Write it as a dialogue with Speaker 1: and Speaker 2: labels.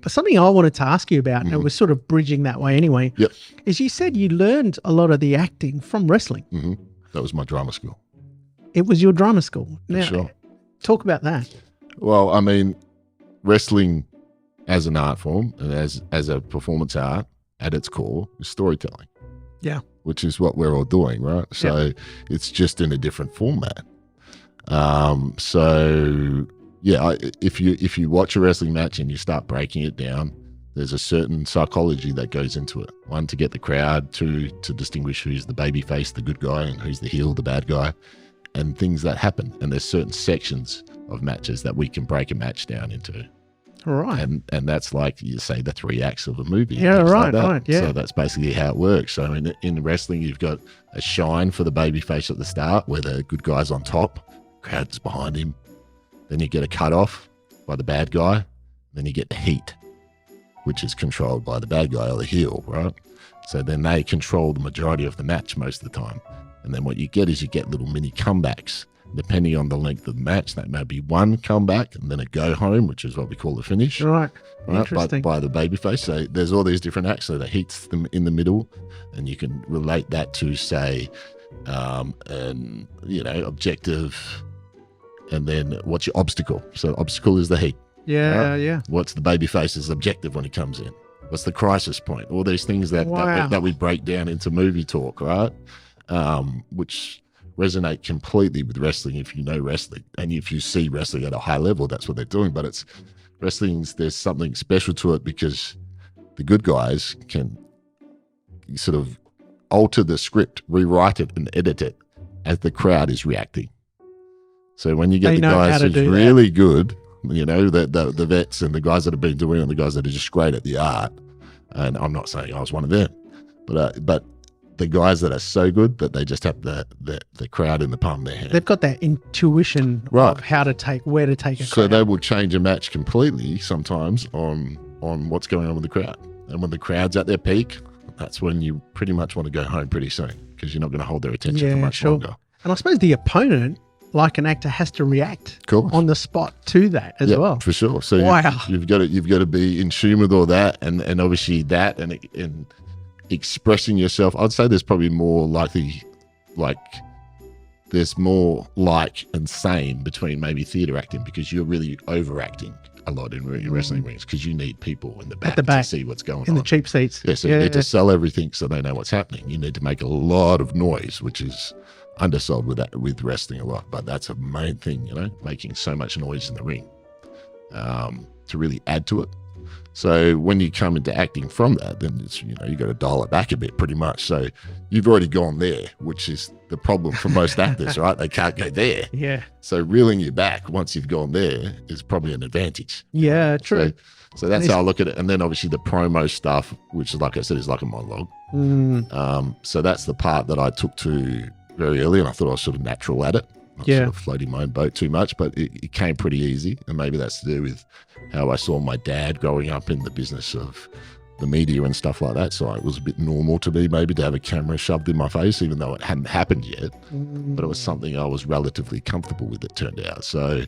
Speaker 1: But something I wanted to ask you about, and it was sort of bridging that way anyway, is you said you learned a lot of the acting from wrestling.
Speaker 2: That was my drama school.
Speaker 1: It was your drama school. Now,
Speaker 2: sure.
Speaker 1: Talk about that.
Speaker 2: Well, I mean, wrestling as an art form and as a performance art at its core is storytelling.
Speaker 1: Yeah.
Speaker 2: Which is what we're all doing, right? So it's just in a different format. If you watch a wrestling match and you start breaking it down, there's a certain psychology that goes into it. One, to get the crowd, two, to distinguish who's the baby face, the good guy, and who's the heel, the bad guy, and things that happen. And there's certain sections of matches that we can break a match down into.
Speaker 1: Right.
Speaker 2: And that's like, you say, the 3 acts of a movie.
Speaker 1: Yeah, right, right. Yeah.
Speaker 2: So that's basically how it works. So in wrestling, you've got a shine for the baby face at the start where the good guy's on top, crowd's behind him. Then you get a cutoff by the bad guy. Then you get the heat, which is controlled by the bad guy or the heel, right? So then they control the majority of the match most of the time. And then what you get is you get little mini comebacks. Depending on the length of the match, that may be one comeback and then a go home, which is what we call the finish.
Speaker 1: Right. Interesting.
Speaker 2: By the babyface. So there's all these different acts. So the heat's in the middle, and you can relate that to, say, objective, and then what's your obstacle? So obstacle is the heat.
Speaker 1: Yeah,
Speaker 2: right?
Speaker 1: yeah.
Speaker 2: What's the babyface's objective when he comes in? What's the crisis point? All these things that we break down into movie talk, right? Which resonate completely with wrestling if you know wrestling, and if you see wrestling at a high level, that's what they're doing. But it's there's something special to it because the good guys can sort of alter the script, rewrite it, and edit it as the crowd is reacting. So when you get the guys who's really good, the vets and the guys that have been doing it and the guys that are just great at the art, and I'm not saying I was one of them, but the guys that are so good that they just have the crowd in the palm of their hand.
Speaker 1: They've got that intuition of where to take a crowd.
Speaker 2: So they will change a match completely sometimes on what's going on with the crowd. And when the crowd's at their peak, that's when you pretty much want to go home pretty soon because you're not going to hold their attention for much longer. And
Speaker 1: I suppose the opponent, like an actor, has to react on the spot to that as well. For
Speaker 2: sure. So you've got to be in tune with all that, and obviously that and expressing yourself. I'd say there's probably more likely, there's more like and same between maybe theatre acting, because you're really overacting a lot in wrestling rings because you need people in the back to see what's going on.
Speaker 1: In the cheap seats.
Speaker 2: Yeah, so you need to sell everything so they know what's happening. You need to make a lot of noise, which is undersold with wrestling a lot, but that's a main thing, making so much noise in the ring to really add to it. So when you come into acting from that, then it's, you got to dial it back a bit pretty much. So you've already gone there, which is the problem for most actors, right? They can't go there.
Speaker 1: Yeah.
Speaker 2: So reeling you back once you've gone there is probably an advantage.
Speaker 1: Yeah, true.
Speaker 2: So that's how I look at it. And then obviously the promo stuff, which, like I said, is like a monologue. So that's the part that I took to very early, and I thought I was sort of natural at it. I was sort of floating my own boat too much, but it came pretty easy. And maybe that's to do with how I saw my dad growing up in the business of the media and stuff like that. So it was a bit normal to me maybe to have a camera shoved in my face, even though it hadn't happened yet. But it was something I was relatively comfortable with, it turned out. So